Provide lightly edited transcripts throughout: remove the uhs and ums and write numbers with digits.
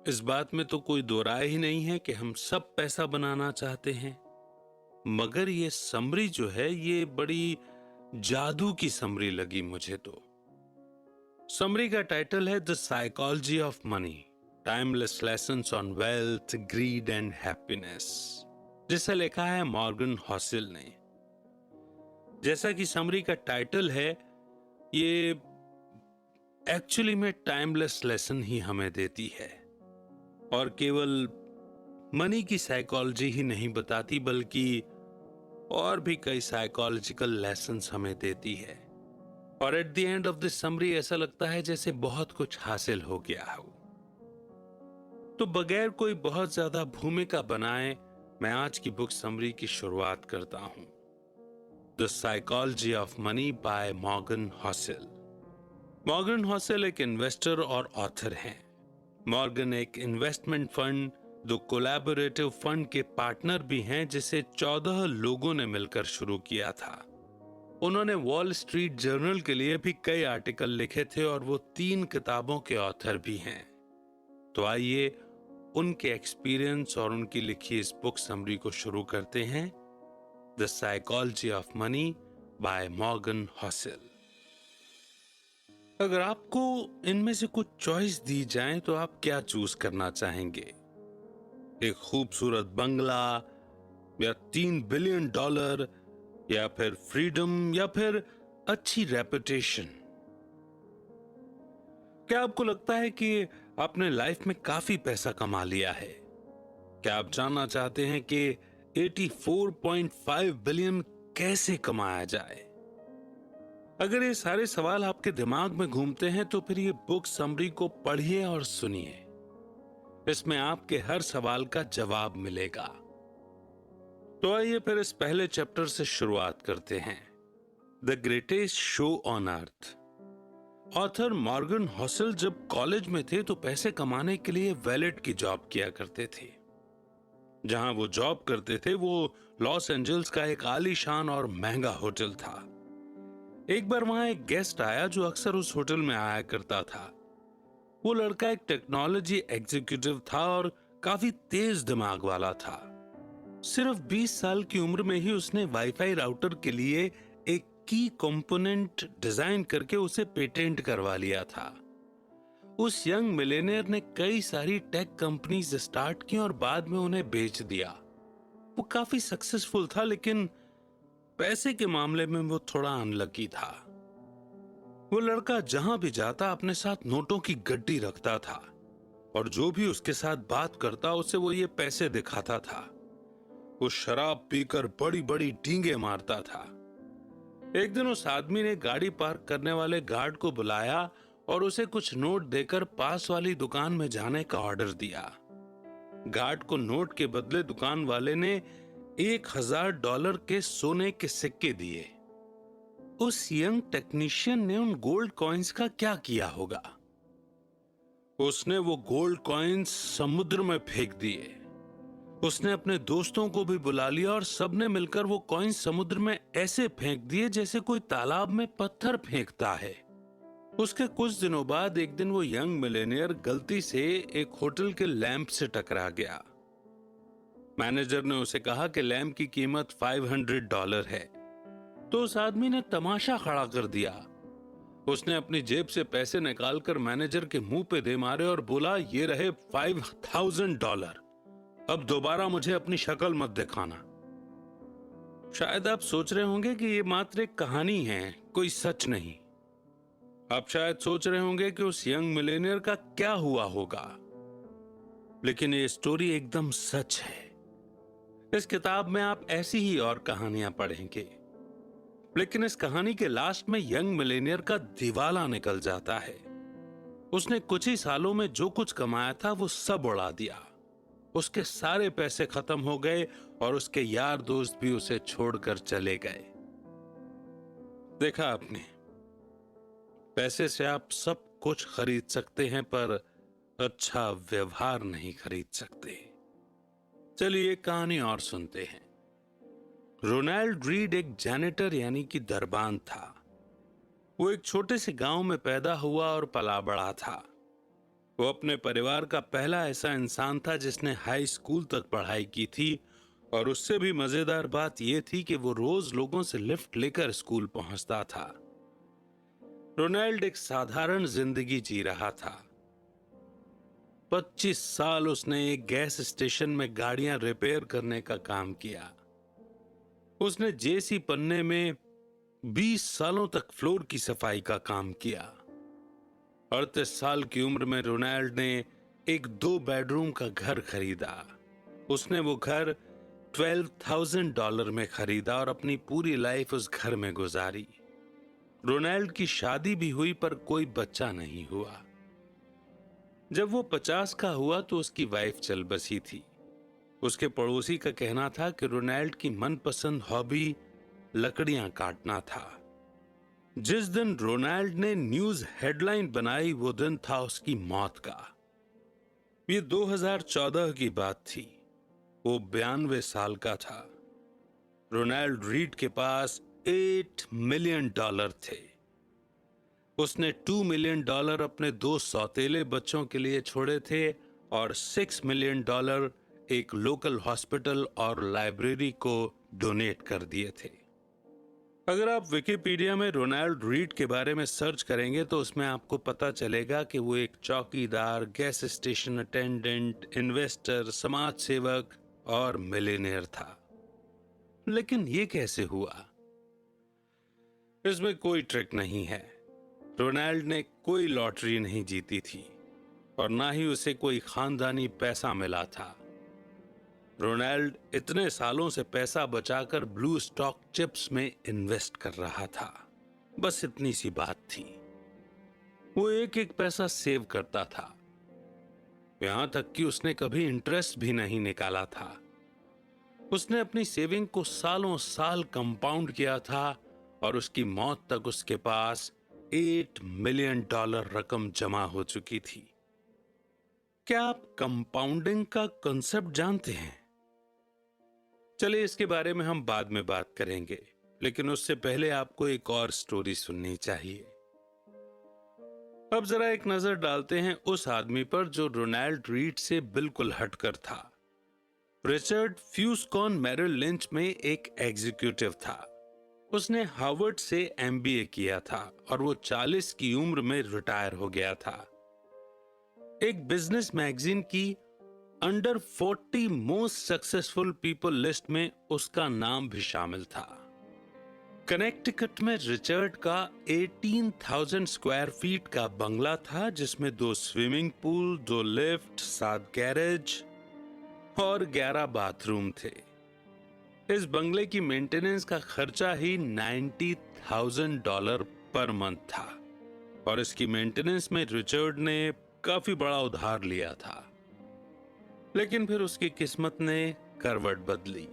इस बात में तो कोई दो राय ही नहीं है कि हम सब पैसा बनाना चाहते हैं, मगर ये समरी जो है ये बड़ी जादू की समरी लगी मुझे तो। समरी का टाइटल है the psychology of money, timeless lessons on wealth, grid and happiness, जिसे लिखा है मॉर्गन हॉसेल ने। जैसा कि समरी का टाइटल है, ये एक्चुअली में टाइमलेस लेसन ही हमें देती है, और केवल मनी की साइकोलॉजी ही नहीं बताती बल्कि और भी कई साइकोलॉजिकल लेसन्स हमें देती है। और at the end of this summary ऐसा लगता है जैसे बहुत कुछ हासिल हो गया हो। तो बगैर कोई बहुत ज्यादा भूमिका बनाए मैं आज की बुक समरी की शुरुआत करता हूं। The psychology of money by Morgan Housel. Morgan Housel एक इन्वेस्टर और ऑथर हैं। मॉर्गन एक इन्वेस्टमेंट फंड, दो कोलैबोरेटिव फंड के पार्टनर भी हैं, जिसे 14 लोगों ने मिलकर शुरू किया था। उन्होंने वॉल स्ट्रीट जर्नल के लिए भी कई आर्टिकल लिखे थे और वो 3 किताबों के ऑथर भी हैं। तो आइए उनके एक्सपीरियंस और उनकी लिखी इस बुक समरी को शुरू करते हैं। The psychology of money by Morgan Housel. अगर आपको इनमें से कुछ चॉइस दी जाए तो आप क्या चूज करना चाहेंगे? एक खूबसूरत बंगला, या $3 बिलियन, या फिर फ्रीडम, या फिर अच्छी रेपुटेशन? क्या आपको लगता है कि आपने लाइफ में काफी पैसा कमा लिया है? क्या आप जानना चाहते हैं कि 84.5 बिलियन कैसे कमाया जाए? अगर ये सारे सवाल आपके दिमाग में घूमते हैं तो फिर ये बुक समरी को पढ़िए और सुनिए। इसमें आपके हर सवाल का जवाब मिलेगा। तो आइए फिर इस पहले चैप्टर से शुरुआत करते हैं। The greatest show on earth. Author Morgan Housel जब कॉलेज में थे तो पैसे कमाने के लिए वैलेट की जॉब किया करते थे। जहां वो जॉब करते थे वो लॉस एंजल्स का एक आलीशान और महंगा होटल था। एक बार वहां एक गेस्ट आया जो अक्सर उस होटल में आया करता था। वो लड़का एक टेक्नोलॉजी एग्जीक्यूटिव था और काफी तेज दिमाग वाला था। सिर्फ 20 साल की उम्र में ही उसने वाईफाई राउटर के लिए एक की कंपोनेंट डिजाइन करके उसे पेटेंट करवा लिया था। उस यंग मिलेनियर ने कई सारी टेक कंपनीज स्टार्ट की और बाद में उन्हें बेच दिया। वो काफी सक्सेसफुल था, लेकिन पैसे के मामले में वो थोड़ा अनलकी था। वो लड़का जहां भी जाता अपने साथ नोटों की गड्डी रखता था, और जो भी उसके साथ बात करता उसे वो ये पैसे दिखाता था। वो शराब पीकर बड़ी बड़ी डींगे मारता था। एक दिन उस आदमी ने गाड़ी पार्क करने वाले गार्ड को बुलाया और उसे कुछ नोट देकर पास वाली दुकान में जाने का ऑर्डर दिया। गार्ड को नोट के बदले दुकान वाले ने $1000 के सोने के सिक्के दिए। उस यंग टेक्नीशियन ने उन गोल्ड कॉइन्स का क्या किया होगा? उसने वो गोल्ड कॉइन्स समुद्र में फेंक दिए। उसने अपने दोस्तों को भी बुला लिया और सबने मिलकर वो कॉइन समुद्र में ऐसे फेंक दिए जैसे कोई तालाब में पत्थर फेंकता है। उसके कुछ दिनों बाद एक दिन वो यंग मिलेनियर गलती से एक होटल के लैंप से टकरा गया। मैनेजर ने उसे कहा कि लैंप की कीमत $500 है। तो उस आदमी ने तमाशा खड़ा कर दिया। उसने अपनी जेब से पैसे निकालकर मैनेजर के मुंह पे दे मारे और बोला, ये रहे $5000। अब दोबारा मुझे अपनी शक्ल मत दिखाना। शायद आप सोच रहे होंगे कि ये मात्र एक कहानी है, कोई सच नहीं। आप शायद सोच रहे होंगे कि उस यंग मिलेनियर का क्या हुआ होगा, लेकिन ये स्टोरी एकदम सच है। इस किताब में आप ऐसी ही और कहानियां पढ़ेंगे, लेकिन इस कहानी के लास्ट में यंग मिलेनियर का दिवाला निकल जाता है। उसने कुछ ही सालों में जो कुछ कमाया था वो सब उड़ा दिया। उसके सारे पैसे खत्म हो गए और उसके यार दोस्त भी उसे छोड़कर चले गए। देखा आपने, पैसे से आप सब कुछ खरीद सकते हैं पर अच्छा व्यवहार नहीं खरीद सकते। चलिए एक कहानी और सुनते हैं। रोनाल्ड रीड एक जैनिटर यानी कि दरबान था। वो एक छोटे से गांव में पैदा हुआ और पला बड़ा था। वो अपने परिवार का पहला ऐसा इंसान था जिसने हाई स्कूल तक पढ़ाई की थी, और उससे भी मजेदार बात यह थी कि वो रोज लोगों से लिफ्ट लेकर स्कूल पहुंचता था। रोनाल्ड एक साधारण जिंदगी जी रहा था। 25 साल उसने एक गैस स्टेशन में गाड़ियां रिपेयर करने का काम किया। उसने जेसी पन्ने में 20 सालों तक फ्लोर की सफाई का काम किया। 38 साल की उम्र में रोनाल्ड ने एक 2 बेडरूम का घर खरीदा। उसने वो घर $12,000 में खरीदा और अपनी पूरी लाइफ उस घर में गुजारी। रोनाल्ड की शादी भी हुई पर कोई बच्चा नहीं हुआ। जब वो 50 का हुआ तो उसकी वाइफ चल बसी थी। उसके पड़ोसी का कहना था कि रोनाल्ड की मनपसंद हॉबी लकड़ियां काटना था। जिस दिन रोनाल्ड ने न्यूज हेडलाइन बनाई वो दिन था उसकी मौत का। ये 2014 की बात थी। वो 92 साल का था। रोनाल्ड रीड के पास $8 मिलियन थे। उसने $2 मिलियन अपने 2 सौतेले बच्चों के लिए छोड़े थे और $6 मिलियन एक लोकल हॉस्पिटल और लाइब्रेरी को डोनेट कर दिए थे। अगर आप विकिपीडिया में रोनाल्ड रीड के बारे में सर्च करेंगे तो उसमें आपको पता चलेगा कि वो एक चौकीदार, गैस स्टेशन अटेंडेंट, इन्वेस्टर, समाज सेवक और मिलियनेयर था। लेकिन ये कैसे हुआ? इसमें कोई ट्रिक नहीं है। रोनाल्ड ने कोई लॉटरी नहीं जीती थी और ना ही उसे कोई खानदानी पैसा मिला था। रोनाल्ड इतने सालों से पैसा बचाकर ब्लू स्टॉक चिप्स में इन्वेस्ट कर रहा था। बस इतनी सी बात थी। वो एक एक पैसा सेव करता था, यहां तक कि उसने कभी इंटरेस्ट भी नहीं निकाला था। उसने अपनी सेविंग को सालों साल कंपाउंड किया था और उसकी मौत तक उसके पास $8 मिलियन रकम जमा हो चुकी थी। क्या आप कंपाउंडिंग का कंसेप्ट जानते हैं? चलिए इसके बारे में हम बाद में बात करेंगे, लेकिन उससे पहले आपको एक और स्टोरी सुननी चाहिए। अब जरा एक नजर डालते हैं उस आदमी पर जो रोनाल्ड रीड से बिल्कुल हटकर था। रिचर्ड फ्यूस्कॉन मेरिल लिंच में एक एग्जीक्यूटिव था। उसने हार्वर्ड से एमबीए किया था और वो 40 की उम्र में रिटायर हो गया था। एक बिजनेस मैगजीन की under 40 most successful people list में उसका नाम भी शामिल था। कनेक्टिकट में रिचर्ड का 18,000 स्क्वायर फीट का बंगला था, जिसमें 2 स्विमिंग पूल, 2 लिफ्ट, 7 गैरेज और 11 बाथरूम थे। इस बंगले की मेंटेनेंस का खर्चा ही $90,000 पर मंथ था और इसकी मेंटेनेंस में रिचर्ड ने काफी बड़ा उधार लिया था। लेकिन फिर उसकी किस्मत ने करवट बदली।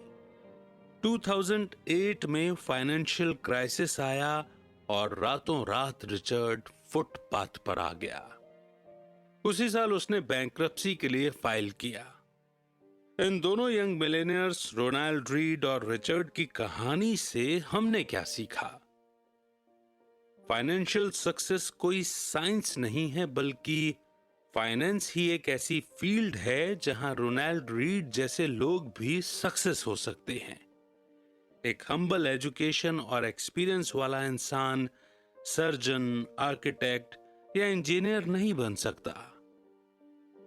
2008 में फाइनेंशियल क्राइसिस आया और रातों रात रिचर्ड फुटपाथ पर आ गया। उसी साल उसने बैंक्रप्सी के लिए फाइल किया। इन दोनों यंग मिलेनियर्स रोनाल्ड रीड और रिचर्ड की कहानी से हमने क्या सीखा? फाइनेंशियल सक्सेस कोई साइंस नहीं है, बल्कि फाइनेंस ही एक ऐसी फील्ड है जहां रोनाल्ड रीड जैसे लोग भी सक्सेस हो सकते हैं। एक हम्बल एजुकेशन और एक्सपीरियंस वाला इंसान सर्जन, आर्किटेक्ट या इंजीनियर नहीं बन सकता,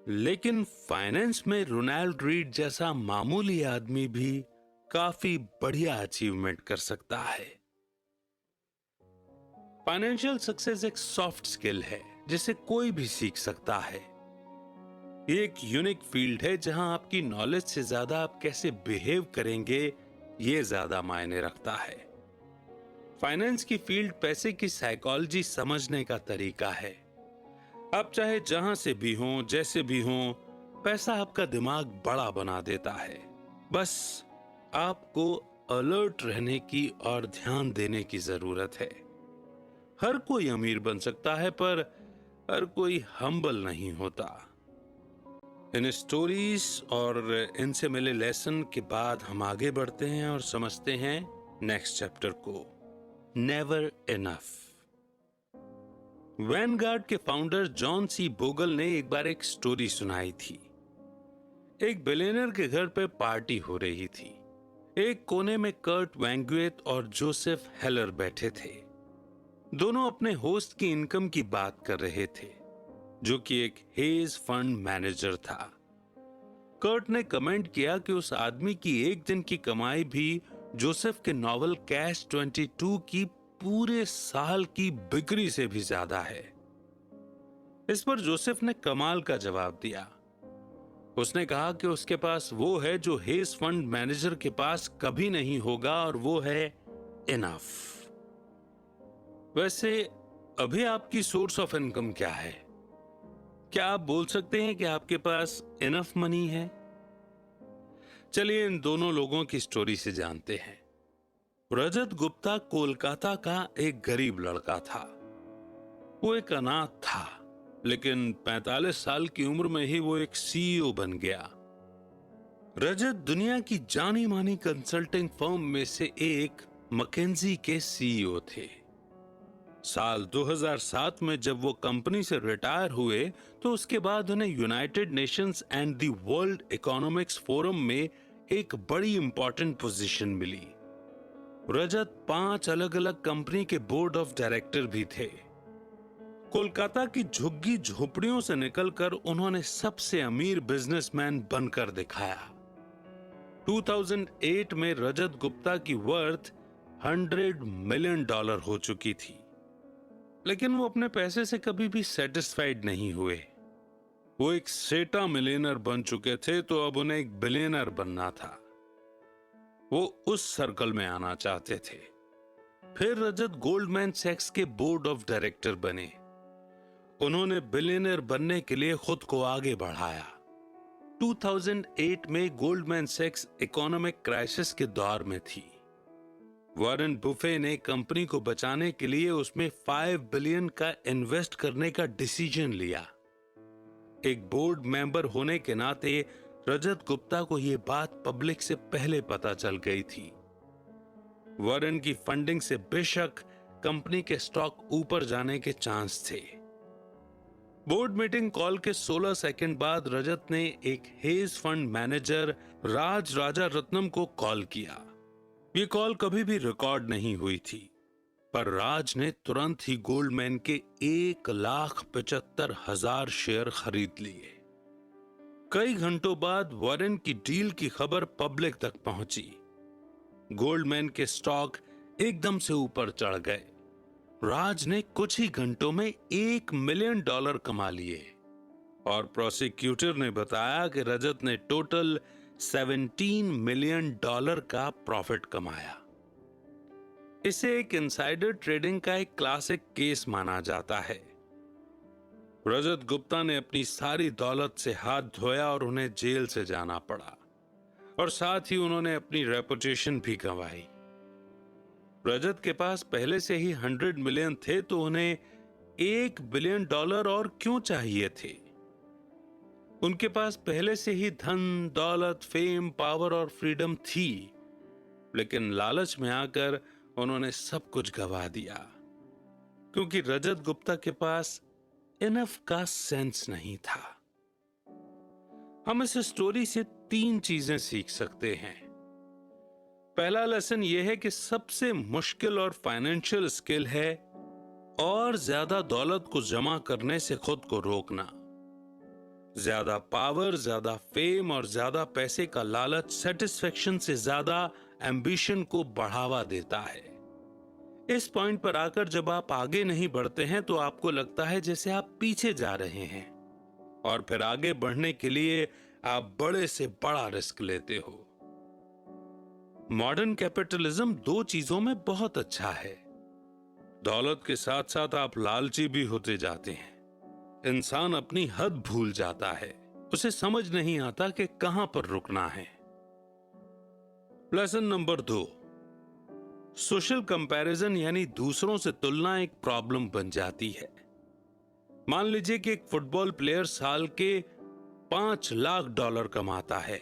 लेकिन फाइनेंस में रोनाल्ड रीड जैसा मामूली आदमी भी काफी बढ़िया अचीवमेंट कर सकता है। फाइनेंशियल सक्सेस एक सॉफ्ट स्किल है जिसे कोई भी सीख सकता है। ये एक यूनिक फील्ड है जहां आपकी नॉलेज से ज्यादा आप कैसे बिहेव करेंगे ये ज्यादा मायने रखता है। फाइनेंस की फील्ड पैसे की साइकोलॉजी समझने का तरीका है। आप चाहे जहां से भी हों, जैसे भी हों, पैसा आपका दिमाग बड़ा बना देता है। बस आपको अलर्ट रहने की और ध्यान देने की जरूरत है। हर कोई अमीर बन सकता है, पर हर कोई हम्बल नहीं होता। इन स्टोरीज और इनसे मिले लेसन के बाद हम आगे बढ़ते हैं और समझते हैं नेक्स्ट चैप्टर को, नेवर इनफ। वैनगार्ड के फाउंडर जॉन सी बोगल ने एक बार एक स्टोरी सुनाई थी। एक बिलियनर के घर पे पार्टी हो रही थी। एक कोने में कर्ट वैंगुएट और जोसेफ हेलर बैठे थे। दोनों अपने होस्ट की इनकम की बात कर रहे थे, जो कि एक हेज फंड मैनेजर था। कर्ट ने कमेंट किया कि उस आदमी की एक दिन की कमाई भी जोसेफ के नॉवल कैश 22 की पूरे साल की बिक्री से भी ज्यादा है। इस पर जोसेफ ने कमाल का जवाब दिया। उसने कहा कि उसके पास वो है जो हेज फंड मैनेजर के पास कभी नहीं होगा, और वो है इनफ। वैसे अभी आपकी सोर्स ऑफ इनकम क्या है? क्या आप बोल सकते हैं कि आपके पास इनफ मनी है? चलिए इन दोनों लोगों की स्टोरी से जानते हैं। रजत गुप्ता कोलकाता का एक गरीब लड़का था। वो एक अनाथ था, लेकिन 45 साल की उम्र में ही वो एक सीईओ बन गया। रजत दुनिया की जानी मानी कंसल्टिंग फर्म में से एक मैकेंजी के सीईओ थे। साल 2007 में जब वो कंपनी से रिटायर हुए तो उसके बाद उन्हें United Nations and the world economics forum में एक बड़ी इंपॉर्टेंट पोजीशन मिली। रजत 5 अलग अलग कंपनी के बोर्ड ऑफ डायरेक्टर भी थे। कोलकाता की झुग्गी झोपड़ियों से निकलकर उन्होंने सबसे अमीर बिजनेसमैन बनकर दिखाया। 2008 में रजत गुप्ता की वर्थ $100 मिलियन हो चुकी थी, लेकिन वो अपने पैसे से कभी भी सेटिस्फाइड नहीं हुए। वो एक सेटा मिलियनर बन चुके थे, तो अब उन्हें एक बिलियनर बनना था। वो उस सर्कल में आना चाहते थे। फिर रजत गोल्डमैन सैक्स के बोर्ड ऑफ डायरेक्टर बने। उन्होंने बिलियनर बनने के लिए खुद को आगे बढ़ाया। 2008 में गोल्डमैन सैक्स इकोनॉमिक क्राइसिस के दौर में थी। वॉरेन बुफे ने कंपनी को बचाने के लिए उसमें 5 बिलियन का इन्वेस्ट करने का डिसीजन लिया। एक बोर्ड मेंबर होने के नाते रजत गुप्ता को यह बात पब्लिक से पहले पता चल गई थी। वॉरेन की फंडिंग से बेशक कंपनी के स्टॉक ऊपर जाने के चांस थे। बोर्ड मीटिंग कॉल के 16 सेकंड बाद रजत ने एक हेज फंड मैनेजर राज राजा रत्नम को कॉल किया। यह कॉल कभी भी रिकॉर्ड नहीं हुई थी, पर राज ने तुरंत ही गोल्डमैन के 1,75,000 शेयर खरीद लिए। कई घंटों बाद वॉरेन की डील की खबर पब्लिक तक पहुंची। गोल्डमैन के स्टॉक एकदम से ऊपर चढ़ गए। राज ने कुछ ही घंटों में $1 मिलियन कमा लिए, और प्रोसिक्यूटर ने बताया कि रजत ने टोटल $17 मिलियन का प्रॉफिट कमाया। इसे एक इनसाइडर ट्रेडिंग का एक क्लासिक केस माना जाता है। रजत गुप्ता ने अपनी सारी दौलत से हाथ धोया और उन्हें जेल से जाना पड़ा, और साथ ही उन्होंने अपनी रेपुटेशन भी गंवाई। रजत के पास पहले से ही 100 मिलियन थे, तो उन्हें $1 बिलियन और क्यों चाहिए थे? उनके पास पहले से ही धन, दौलत, फेम, पावर और फ्रीडम थी, लेकिन लालच में आकर उन्होंने सब कुछ गंवा दिया, क्योंकि रजत गुप्ता के पास इनफ का सेंस नहीं था। हम इस स्टोरी से 3 चीजें सीख सकते हैं। पहला लेसन यह है कि सबसे मुश्किल और फाइनेंशियल स्किल है और ज्यादा दौलत को जमा करने से खुद को रोकना। ज्यादा पावर, ज्यादा फेम और ज्यादा पैसे का लालच सेटिस्फेक्शन से ज्यादा एम्बिशन को बढ़ावा देता है। इस पॉइंट पर आकर जब आप आगे नहीं बढ़ते हैं तो आपको लगता है जैसे आप पीछे जा रहे हैं, और फिर आगे बढ़ने के लिए आप बड़े से बड़ा रिस्क लेते हो। मॉडर्न कैपिटलिज्म 2 चीजों में बहुत अच्छा है। दौलत के साथ साथ आप लालची भी होते जाते हैं। इंसान अपनी हद भूल जाता है, उसे समझ नहीं आता कि कहां पर रुकना है। लेसन नंबर 2, सोशल कंपैरिजन यानी दूसरों से तुलना एक प्रॉब्लम बन जाती है। मान लीजिए कि एक फुटबॉल प्लेयर साल के $5 लाख कमाता है।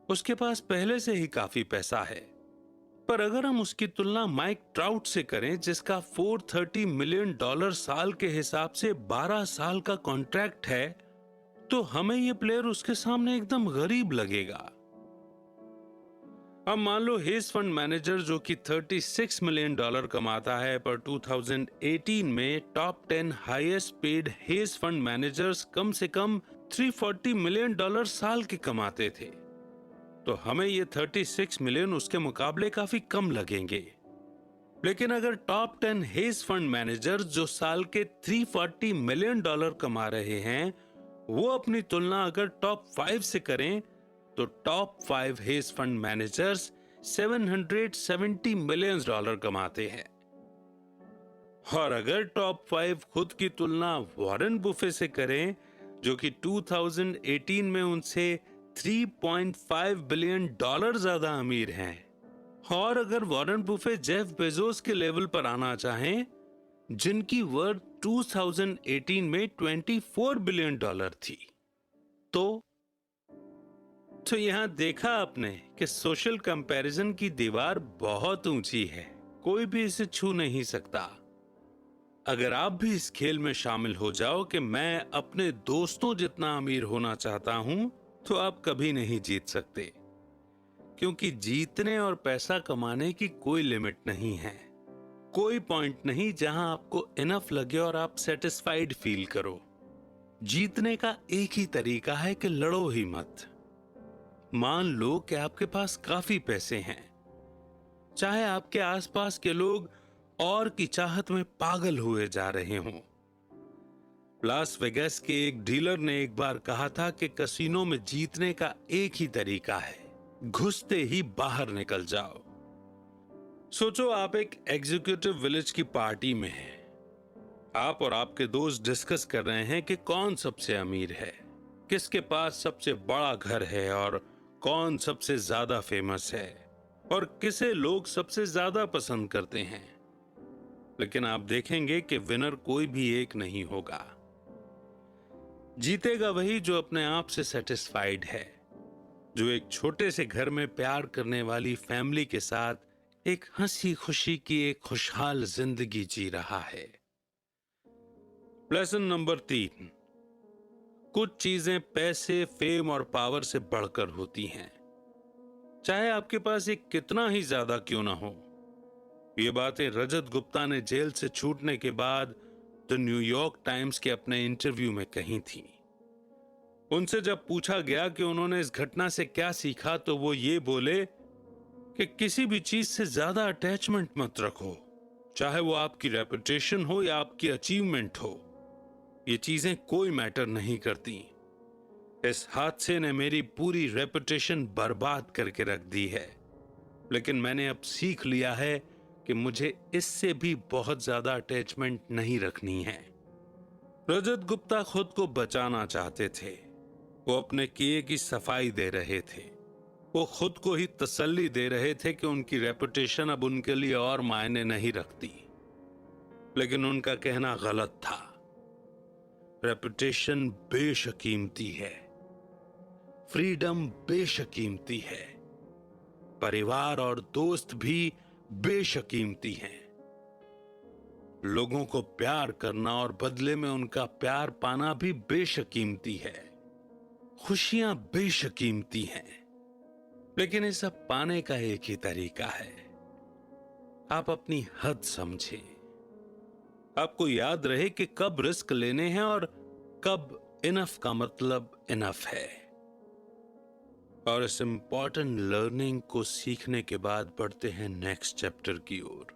उसके पास पहले से ही काफी पैसा है, पर अगर हम उसकी तुलना माइक ट्राउट से करें, जिसका $430 मिलियन साल के हिसाब से 12 साल का कॉन्ट्रैक्ट है, तो हमें यह प्लेयर उसके सामने एकदम गरीब लगेगा। अब मान लो हेज फंड मैनेजर जो कि $36 मिलियन कमाता है, पर 2018 में top 10 highest paid hedge fund managers कम से कम $340 मिलियन साल के कमाते थे, तो हमें ये 36 मिलियन उसके मुकाबले काफी कम लगेंगे। लेकिन अगर टॉप 10 हेज फंड मैनेजर जो साल के $340 मिलियन कमा रहे हैं, वो अपनी तुलना अगर टॉप 5 से करें, तो top 5 hedge fund managers $770 million कमाते हैं। और अगर टॉप 5 खुद की तुलना वॉरेन बुफे से करें, जो कि 2018 में उनसे $3.5 बिलियन ज्यादा अमीर हैं, और अगर वॉरेन बुफे जेफ बेजोस के लेवल पर आना चाहें, जिनकी वर्थ 2018 में $24 बिलियन थी, तो यहां देखा आपने कि सोशल कंपैरिजन की दीवार बहुत ऊंची है, कोई भी इसे छू नहीं सकता। अगर आप भी इस खेल में शामिल हो जाओ कि मैं अपने दोस्तों जितना अमीर होना चाहता हूं, तो आप कभी नहीं जीत सकते, क्योंकि जीतने और पैसा कमाने की कोई लिमिट नहीं है। कोई पॉइंट नहीं जहां आपको इनफ लगे और आप सेटिस्फाइड फील करो। जीतने का एक ही तरीका है कि लड़ो ही मत। मान लो कि आपके पास काफी पैसे हैं, चाहे आपके आसपास के लोग और की चाहत में पागल हुए जा रहे हों। लास वेगास के एक डीलर ने एक बार कहा था कि कैसीनो में जीतने का एक ही तरीका है, घुसते ही बाहर निकल जाओ। सोचो आप एक एग्जीक्यूटिव विलेज की पार्टी में हैं। आप और आपके दोस्त डिस्कस कर रहे हैं कि कौन सबसे अमीर है, किसके पास सबसे बड़ा घर है, और कौन सबसे ज्यादा फेमस है, और किसे लोग सबसे ज्यादा पसंद करते हैं। लेकिन आप देखेंगे कि विनर कोई भी एक नहीं होगा। जीतेगा वही जो अपने आप से सेटिस्फाइड है, जो एक छोटे से घर में प्यार करने वाली फैमिली के साथ एक हंसी खुशी की एक खुशहाल जिंदगी जी रहा है। लेसन नंबर 3, कुछ चीजें पैसे, फेम और पावर से बढ़कर होती हैं, चाहे आपके पास एक कितना ही ज्यादा क्यों ना हो। ये बातें रजत गुप्ता ने जेल से छूटने के बाद द न्यूयॉर्क टाइम्स के अपने इंटरव्यू में कही थी। उनसे जब पूछा गया कि उन्होंने इस घटना से क्या सीखा, तो वो ये बोले कि किसी भी चीज से ज्यादा अटैचमेंट मत रखो, चाहे वो आपकी रेपुटेशन हो या आपकी अचीवमेंट हो। ये चीजें कोई मैटर नहीं करती। इस हादसे ने मेरी पूरी रेपुटेशन बर्बाद करके रख दी है, लेकिन मैंने अब सीख लिया है कि मुझे इससे भी बहुत ज्यादा अटैचमेंट नहीं रखनी है। रजत गुप्ता खुद को बचाना चाहते थे। वो अपने किए की सफाई दे रहे थे। वो खुद को ही तसल्ली दे रहे थे कि उनकी रेपुटेशन अब उनके लिए और मायने नहीं रखती। लेकिन उनका कहना गलत था। रेपुटेशन बेशकीमती है, फ्रीडम बेशकीमती है, परिवार और दोस्त भी बेशकीमती हैं। लोगों को प्यार करना और बदले में उनका प्यार पाना भी बेशकीमती है। खुशियां बेशकीमती हैं, लेकिन ये सब पाने का एक ही तरीका है, आप अपनी हद समझें। आपको याद रहे कि कब रिस्क लेने हैं और कब इनफ का मतलब इनफ है। और इस इंपॉर्टेंट लर्निंग को सीखने के बाद बढ़ते हैं नेक्स्ट चैप्टर की ओर,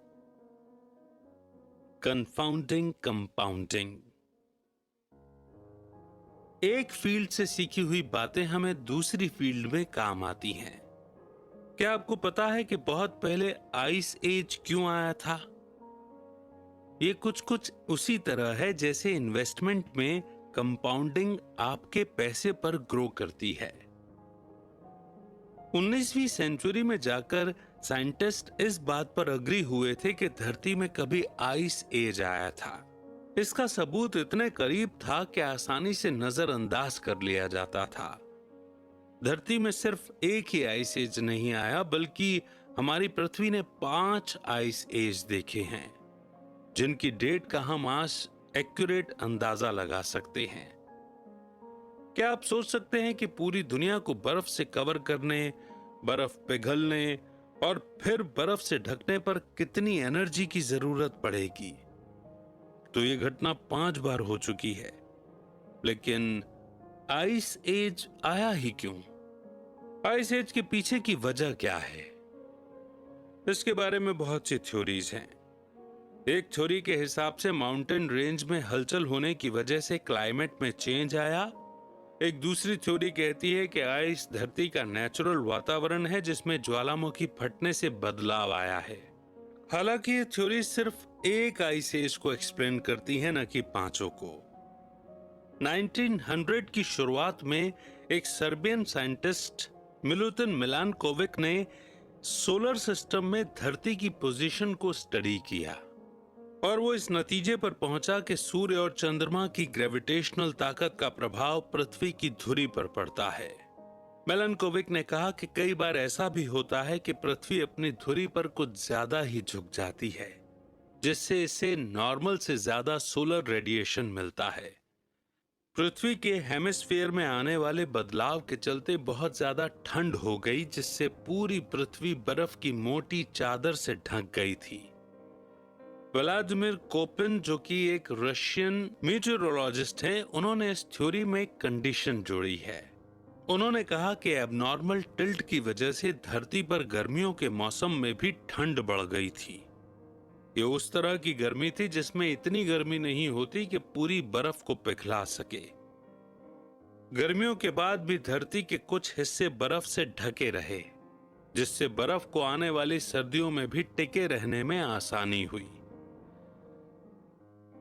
कंफाउंडिंग कंपाउंडिंग। एक फील्ड से सीखी हुई बातें हमें दूसरी फील्ड में काम आती हैं। क्या आपको पता है कि बहुत पहले आइस एज क्यों आया था? ये कुछ उसी तरह है जैसे इन्वेस्टमेंट में कंपाउंडिंग आपके पैसे पर ग्रो करती है। 19वीं सेंचुरी में जाकर साइंटिस्ट इस बात पर अग्री हुए थे कि धरती में कभी आइस एज आया था। इसका सबूत इतने करीब था कि आसानी से नजरअंदाज कर लिया जाता था। धरती में सिर्फ एक ही आइस एज नहीं आया, बल्कि हमारी पृथ्वी ने 5 आइस एज देखे हैं, जिनकी डेट का हम आज एक्यूरेट अंदाजा लगा सकते हैं। क्या आप सोच सकते हैं कि पूरी दुनिया को बर्फ से कवर करने, बर्फ पिघलने और फिर बर्फ से ढकने पर कितनी एनर्जी की जरूरत पड़ेगी? तो यह घटना 5 बार हो चुकी है, लेकिन आइस एज आया ही क्यों? आइस एज के पीछे की वजह क्या है? इसके बारे में बहुत सी थ्योरीज हैं। एक थ्योरी के हिसाब से माउंटेन रेंज में हलचल होने की वजह से क्लाइमेट में चेंज आया। एक दूसरी थ्योरी कहती है कि आइस धरती का नेचुरल वातावरण है, जिसमें ज्वालामुखी फटने से बदलाव आया है। हालांकि ये थ्योरी सिर्फ एक आइस एज को एक्सप्लेन करती है, न कि पांचों को। 1900 की शुरुआत में एक सर्बियन साइंटिस्ट मिलुतिन मिलानकोविक ने सोलर सिस्टम में धरती की पोजीशन को स्टडी किया और वो इस नतीजे पर पहुंचा कि सूर्य और चंद्रमा की ग्रेविटेशनल ताकत का प्रभाव पृथ्वी की धुरी पर पड़ता है। मिलानकोविक ने कहा कि कई बार ऐसा भी होता है कि पृथ्वी अपनी धुरी पर कुछ ज्यादा ही झुक जाती है, जिससे इसे नॉर्मल से ज्यादा सोलर रेडिएशन मिलता है। पृथ्वी के हेमिस्फीयर में आने वाले बदलाव के चलते बहुत ज्यादा ठंड हो गई, जिससे पूरी पृथ्वी बर्फ की मोटी चादर से ढक गई थी। व्लादिमीर कोपिन, जो कि एक रशियन मीटरोलॉजिस्ट हैं, उन्होंने इस थ्योरी में एक कंडीशन जोड़ी है। उन्होंने कहा कि एबनॉर्मल टिल्ट की वजह से धरती पर गर्मियों के मौसम में भी ठंड बढ़ गई थी। ये उस तरह की गर्मी थी जिसमें इतनी गर्मी नहीं होती कि पूरी बर्फ को पिघला सके। गर्मियों के बाद भी धरती के कुछ हिस्से बर्फ से ढके रहे, जिससे बर्फ को आने वाली सर्दियों में भी टिके रहने में आसानी हुई।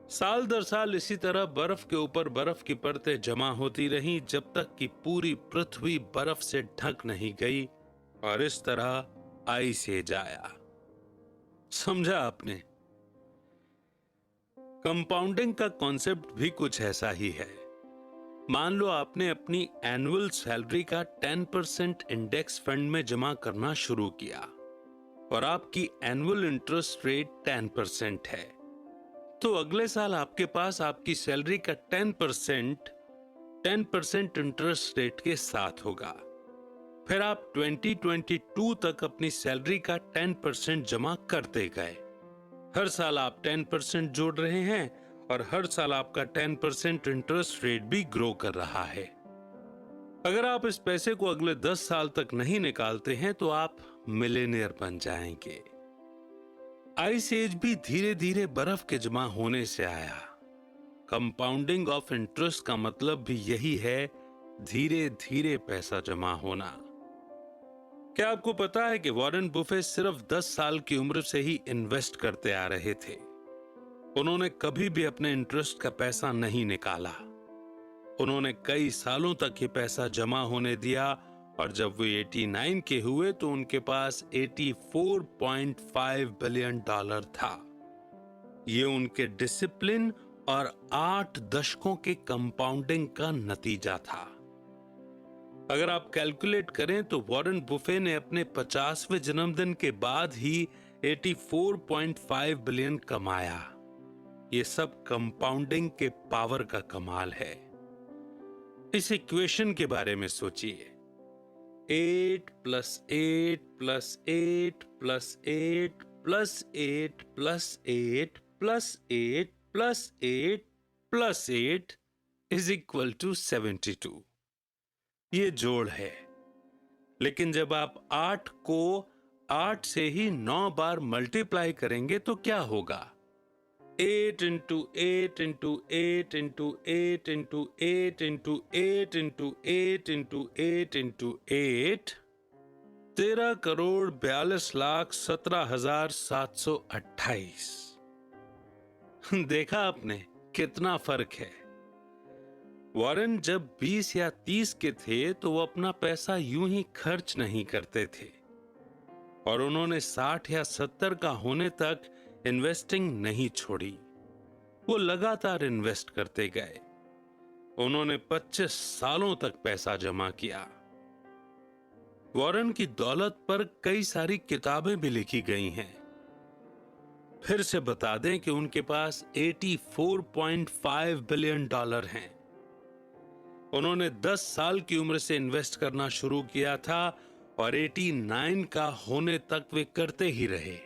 साल दर साल इसी तरह बर्फ के ऊपर बर्फ की परतें जमा होती रहीं, जब तक कि पूरी पृथ्वी बर्फ से ढक नहीं गई और इस तरह आइस एज आया। समझा आपने? कंपाउंडिंग का कॉन्सेप्ट भी कुछ ऐसा ही है। मान लो आपने अपनी एनुअल सैलरी का 10% इंडेक्स फंड में जमा करना शुरू किया और आपकी एनुअल इंटरेस्ट रेट 10% है, तो अगले साल आपके पास आपकी सैलरी का 10% इंटरेस्ट रेट के साथ होगा। फिर आप 2022 तक अपनी सैलरी का 10% जमा करते गए। हर साल आप 10% जोड़ रहे हैं और हर साल आपका 10% इंटरेस्ट रेट भी ग्रो कर रहा है। अगर आप इस पैसे को अगले 10 साल तक नहीं निकालते हैं तो आप मिलेनियर बन जाएंगे। आइस एज भी धीरे धीरे बर्फ के जमा होने से आया। कंपाउंडिंग ऑफ इंटरेस्ट का मतलब भी यही है, धीरे धीरे पैसा जमा होना। क्या आपको पता है कि वॉरेन बुफे सिर्फ 10 साल की उम्र से ही इन्वेस्ट करते आ रहे थे? उन्होंने कभी भी अपने इंटरेस्ट का पैसा नहीं निकाला। उन्होंने कई सालों तक ये पैसा जमा होने दिया और जब वे 89 के हुए तो उनके पास $84.5 बिलियन था। ये उनके डिसिप्लिन और 8 दशकों के कंपाउंडिंग का नतीजा था। अगर आप कैलकुलेट करें तो वॉरेन बुफे ने अपने 50वें जन्मदिन के बाद ही 84.5 बिलियन कमाया। ये सब कंपाउंडिंग के पावर का कमाल है। इस इक्वेशन के बारे में सोचिए। 8 + 8 + 8 + 8 + 8 + 8 + 8 + 8 + 8 = 72। ये जोड़ है। लेकिन जब आप 8 को 8 से ही 9 बार मल्टीप्लाई करेंगे तो क्या होगा? 8 × 8 × 8 × 8 × 8 × 8 × 8 × 8 × 8 13,42,17,728। देखा आपने कितना फर्क है? वॉरेन जब 20 या 30 के थे तो वो अपना पैसा यूं ही खर्च नहीं करते थे और उन्होंने 60 या 70 का होने तक इन्वेस्टिंग नहीं छोड़ी। वो लगातार इन्वेस्ट करते गए। उन्होंने 25 सालों तक पैसा जमा किया। वॉरेन की दौलत पर कई सारी किताबें भी लिखी गई हैं। फिर से बता दें कि उनके पास 84.5 बिलियन डॉलर हैं। उन्होंने 10 साल की उम्र से इन्वेस्ट करना शुरू किया था और 89 का होने तक वे करते ही रहे।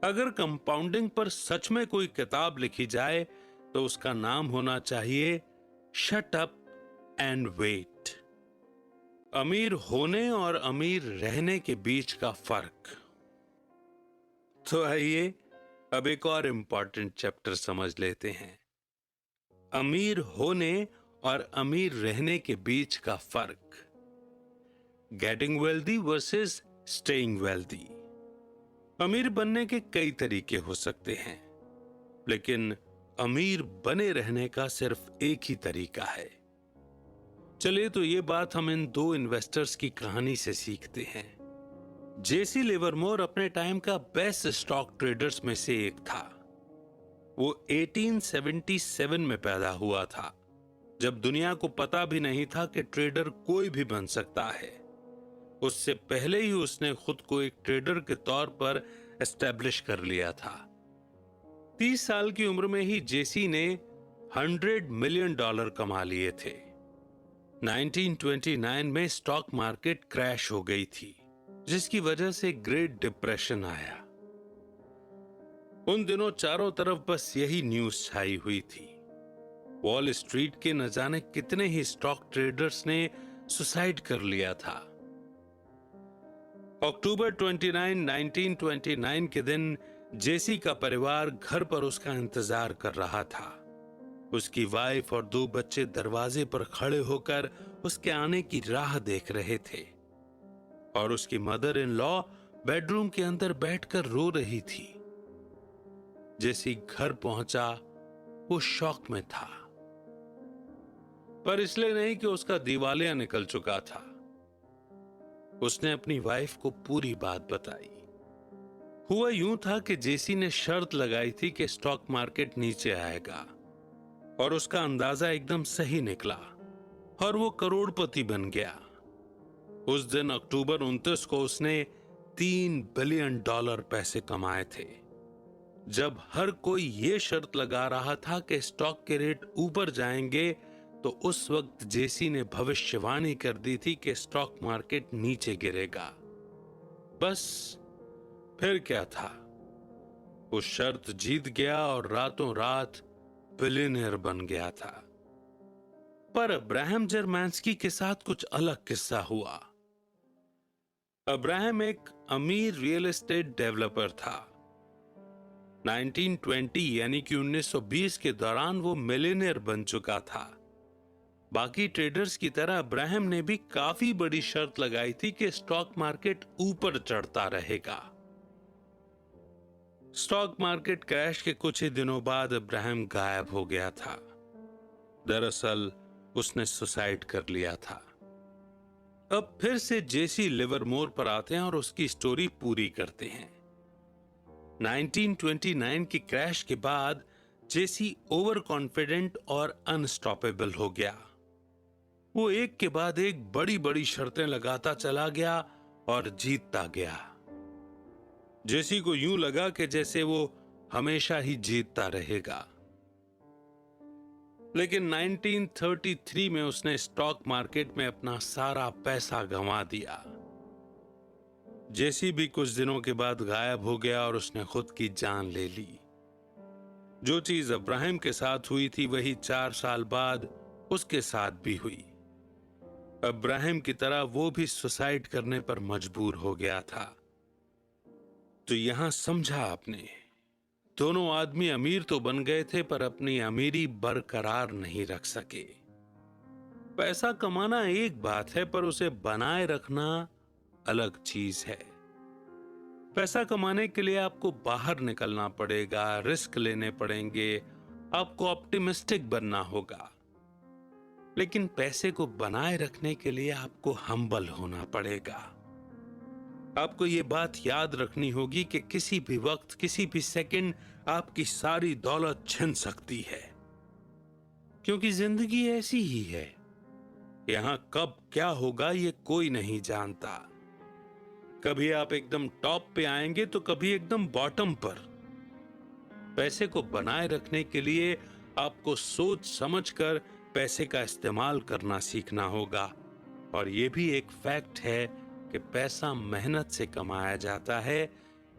अगर कंपाउंडिंग पर सच में कोई किताब लिखी जाए तो उसका नाम होना चाहिए शट अप एंड वेट। अमीर होने और अमीर रहने के बीच का फर्क। तो आइए अब एक और इंपॉर्टेंट चैप्टर समझ लेते हैं, अमीर होने और अमीर रहने के बीच का फर्क। Getting wealthy versus staying wealthy. अमीर बनने के कई तरीके हो सकते हैं, लेकिन अमीर बने रहने का सिर्फ एक ही तरीका है। चलिए तो ये बात हम इन दो इन्वेस्टर्स की कहानी से सीखते हैं। जेसी लिवरमोर अपने टाइम का बेस्ट स्टॉक ट्रेडर्स में से एक था। वो 1877 में पैदा हुआ था, जब दुनिया को पता भी नहीं था कि ट्रेडर कोई भी बन सकता है। उससे पहले ही उसने खुद को एक ट्रेडर के तौर पर एस्टेब्लिश कर लिया था। 30 साल की उम्र में ही जेसी ने $100 मिलियन कमा लिए थे। 1929 में स्टॉक मार्केट क्रैश हो गई थी, जिसकी वजह से ग्रेट डिप्रेशन आया। उन दिनों चारों तरफ बस यही न्यूज छाई हुई थी। वॉल स्ट्रीट के न जाने कितने ही स्टॉक ट्रेडर्स ने सुसाइड कर लिया था। अक्टूबर 29, 1929 के दिन जेसी का परिवार घर पर उसका इंतजार कर रहा था। उसकी वाइफ और 2 बच्चे दरवाजे पर खड़े होकर उसके आने की राह देख रहे थे और उसकी मदर इन लॉ बेडरूम के अंदर बैठकर रो रही थी। जेसी घर पहुंचा, वो शॉक में था, पर इसलिए नहीं कि उसका दिवालिया निकल चुका था। उसने अपनी वाइफ को पूरी बात बताई। हुआ यूं था कि जेसी ने शर्त लगाई थी कि स्टॉक मार्केट नीचे आएगा, और उसका अंदाजा एकदम सही निकला और वो करोड़पति बन गया। उस दिन अक्टूबर 29 को उसने $3 बिलियन पैसे कमाए थे। जब हर कोई ये शर्त लगा रहा था कि स्टॉक के रेट ऊपर जाएंगे, तो उस वक्त जेसी ने भविष्यवाणी कर दी थी कि स्टॉक मार्केट नीचे गिरेगा। बस फिर क्या था, वो शर्त जीत गया और रातों रात बिलियनियर बन गया था। पर अब्राहम जर्मांस्की के साथ कुछ अलग किस्सा हुआ। अब्राहम एक अमीर रियल एस्टेट डेवलपर था। 1920 यानी कि 1920 के दौरान वो मिलियनियर बन चुका था। बाकी ट्रेडर्स की तरह अब्राहम ने भी काफी बड़ी शर्त लगाई थी कि स्टॉक मार्केट ऊपर चढ़ता रहेगा। स्टॉक मार्केट क्रैश के कुछ ही दिनों बाद अब्राहम गायब हो गया था। दरअसल उसने सुसाइड कर लिया था। अब फिर से जेसी लिवरमोर पर आते हैं और उसकी स्टोरी पूरी करते हैं। 1929 की क्रैश के बाद जेसी ओवर कॉन्फिडेंट और अनस्टॉपेबल हो गया। वो एक के बाद एक बड़ी बड़ी शर्तें लगाता चला गया और जीतता गया। जेसी को यूं लगा कि जैसे वो हमेशा ही जीतता रहेगा। लेकिन 1933 में उसने स्टॉक मार्केट में अपना सारा पैसा गंवा दिया। जेसी भी कुछ दिनों के बाद गायब हो गया और उसने खुद की जान ले ली। जो चीज अब्राहम के साथ हुई थी, वही 4 साल बाद उसके साथ भी हुई। अब्राहम की तरह वो भी सुसाइड करने पर मजबूर हो गया था। तो यहां समझा आपने, दोनों आदमी अमीर तो बन गए थे, पर अपनी अमीरी बरकरार नहीं रख सके। पैसा कमाना एक बात है, पर उसे बनाए रखना अलग चीज है। पैसा कमाने के लिए आपको बाहर निकलना पड़ेगा, रिस्क लेने पड़ेंगे, आपको ऑप्टिमिस्टिक बनना होगा। लेकिन पैसे को बनाए रखने के लिए आपको हम्बल होना पड़ेगा। आपको ये बात याद रखनी होगी कि किसी भी वक्त, किसी भी सेकंड आपकी सारी दौलत छिन सकती है, क्योंकि जिंदगी ऐसी ही है। यहां कब क्या होगा ये कोई नहीं जानता। कभी आप एकदम टॉप पे आएंगे तो कभी एकदम बॉटम पर। पैसे को बनाए रखने के लिए आपको सोच समझकर पैसे का इस्तेमाल करना सीखना होगा। और यह भी एक फैक्ट है कि पैसा मेहनत से कमाया जाता है,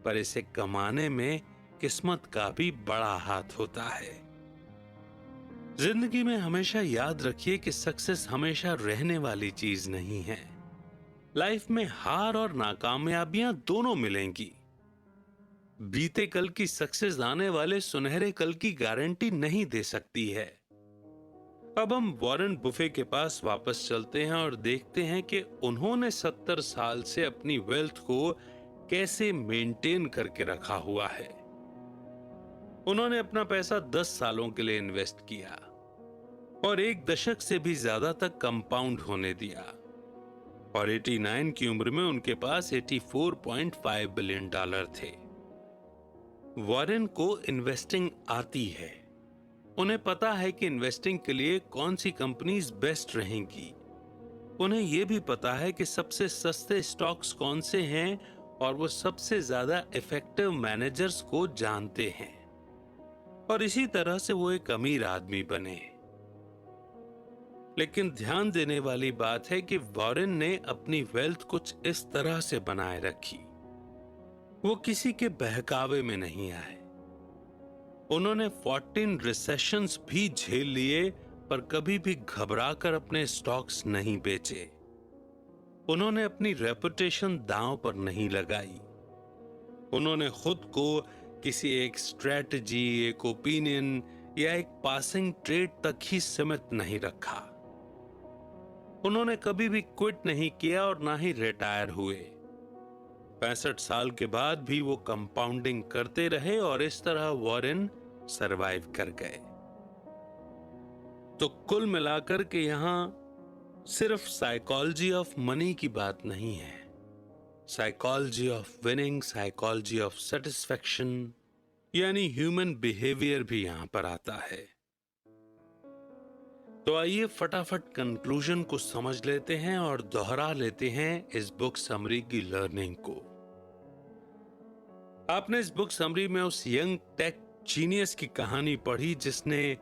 पर इसे कमाने में किस्मत का भी बड़ा हाथ होता है। जिंदगी में हमेशा याद रखिए कि सक्सेस हमेशा रहने वाली चीज नहीं है। लाइफ में हार और नाकामयाबियां दोनों मिलेंगी। बीते कल की सक्सेस आने वाले सुनहरे कल की गारंटी नहीं दे सकती है। अब हम वॉरेन बुफे के पास वापस चलते हैं और देखते हैं कि उन्होंने 70 साल से अपनी वेल्थ को कैसे मेंटेन करके रखा हुआ है। उन्होंने अपना पैसा 10 सालों के लिए इन्वेस्ट किया और 1 दशक से भी ज्यादा तक कंपाउंड होने दिया। और 89 की उम्र में उनके पास $84.5 बिलियन थे। वॉरेन को इन्वेस्टिंग आती है। उन्हें पता है कि इन्वेस्टिंग के लिए कौन सी कंपनीज बेस्ट रहेंगी। उन्हें यह भी पता है कि सबसे सस्ते स्टॉक्स कौन से हैं और वो सबसे ज्यादा इफेक्टिव मैनेजर्स को जानते हैं। और इसी तरह से वो एक अमीर आदमी बने। लेकिन ध्यान देने वाली बात है कि वॉरेन ने अपनी वेल्थ कुछ इस तरह से बनाए रखी। वो किसी के बहकावे में नहीं आए। उन्होंने 14 रिसेशंस भी झेल लिए, पर कभी भी घबराकर अपने स्टॉक्स नहीं बेचे। उन्होंने अपनी रेपुटेशन दांव पर नहीं लगाई। उन्होंने खुद को किसी एक स्ट्रेटजी, एक ओपिनियन या एक पासिंग ट्रेड तक ही सीमित नहीं रखा। उन्होंने कभी भी क्विट नहीं किया और ना ही रिटायर हुए। 65 साल के बाद भी वो कंपाउंडिंग करते रहे और इस तरह वॉरेन सरवाइव कर गए। तो कुल मिलाकर के यहां सिर्फ साइकोलॉजी ऑफ मनी की बात नहीं है। Psychology of winning, psychology of satisfaction, यानी ह्यूमन बिहेवियर भी यहां पर आता है। तो आइए फटाफट कंक्लूजन को समझ लेते हैं और दोहरा लेते हैं इस बुक समरी की लर्निंग को। आपने इस बुक समरी में उस यंग टेक जीनियस की कहानी पढ़ी जिसने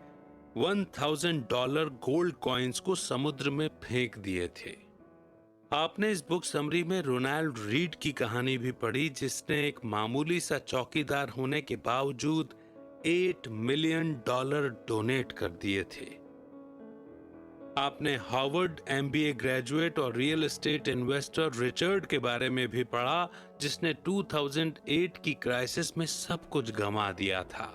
$1000 गोल्ड कॉइन्स को समुद्र में फेंक दिए थे। आपने इस बुक समरी में रोनाल्ड रीड की कहानी भी पढ़ी जिसने एक मामूली सा चौकीदार होने के बावजूद $8 मिलियन डोनेट कर दिए थे। आपने हार्वर्ड MBA ग्रेजुएट और रियल एस्टेट इन्वेस्टर रिचर्ड के बारे में भी पढ़ा जिसने 2008 की क्राइसिस में सब कुछ गंवा दिया था।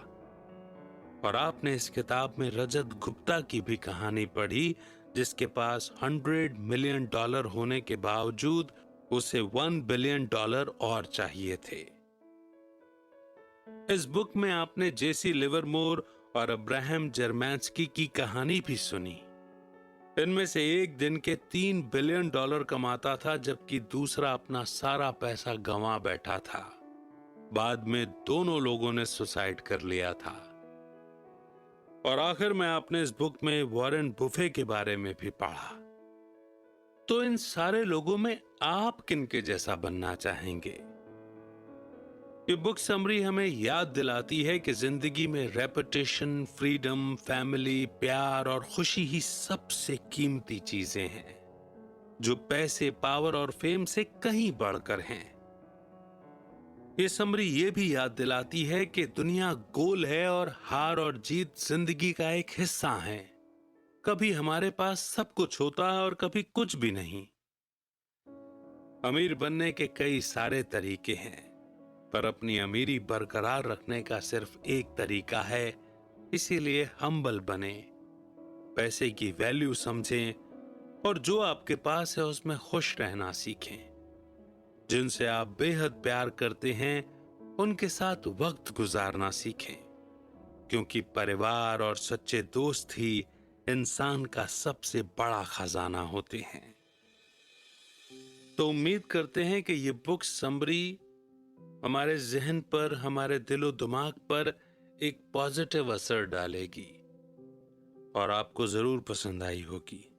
और आपने इस किताब में रजत गुप्ता की भी कहानी पढ़ी जिसके पास $100 मिलियन होने के बावजूद उसे $1 बिलियन और चाहिए थे। इस बुक में आपने जेसी लिवरमोर और अब्राहम जर्मैंस्की की कहानी भी सुनी। इनमें से एक दिन के $3 बिलियन कमाता था जबकि दूसरा अपना सारा पैसा गंवा बैठा था। बाद में दोनों लोगों ने सुसाइड कर लिया था। और आखिर में आपने इस बुक में वॉरेन बुफे के बारे में भी पढ़ा। तो इन सारे लोगों में आप किनके जैसा बनना चाहेंगे? ये बुक समरी हमें याद दिलाती है कि जिंदगी में रेपुटेशन, फ्रीडम, फैमिली, प्यार और खुशी ही सबसे कीमती चीजें हैं जो पैसे, पावर और फेम से कहीं बढ़कर हैं। ये समरी ये भी याद दिलाती है कि दुनिया गोल है और हार और जीत जिंदगी का एक हिस्सा है। कभी हमारे पास सब कुछ होता है और कभी कुछ भी नहीं। अमीर बनने के कई सारे तरीके हैं, पर अपनी अमीरी बरकरार रखने का सिर्फ एक तरीका है। इसीलिए हम्बल बने, पैसे की वैल्यू समझें और जो आपके पास है उसमें खुश रहना सीखें। जिनसे आप बेहद प्यार करते हैं उनके साथ वक्त गुजारना सीखें, क्योंकि परिवार और सच्चे दोस्त ही इंसान का सबसे बड़ा खजाना होते हैं। तो उम्मीद करते हैं कि ये बुक समरी हमारे जहन पर, हमारे दिलो दिमाग पर एक पॉजिटिव असर डालेगी और आपको जरूर पसंद आई होगी।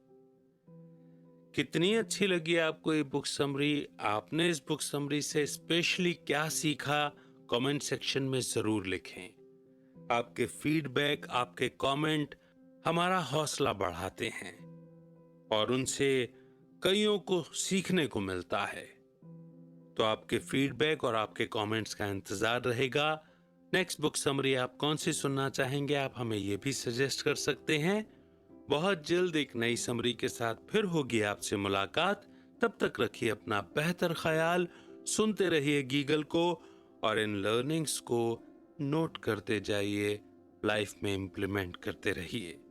कितनी अच्छी लगी आपको ये बुक समरी? आपने इस बुक समरी से स्पेशली क्या सीखा? कमेंट सेक्शन में जरूर लिखें। आपके फीडबैक, आपके कमेंट हमारा हौसला बढ़ाते हैं और उनसे कईयों को सीखने को मिलता है। तो आपके फीडबैक और आपके कमेंट्स का इंतजार रहेगा। नेक्स्ट बुक समरी आप कौन सी सुनना चाहेंगे, आप हमें यह भी सजेस्ट कर सकते हैं। बहुत जल्द एक नई समरी के साथ फिर होगी आपसे मुलाकात। तब तक रखिए अपना बेहतर ख्याल, सुनते रहिए गीगल को और इन लर्निंग्स को नोट करते जाइए, लाइफ में इंप्लीमेंट करते रहिए।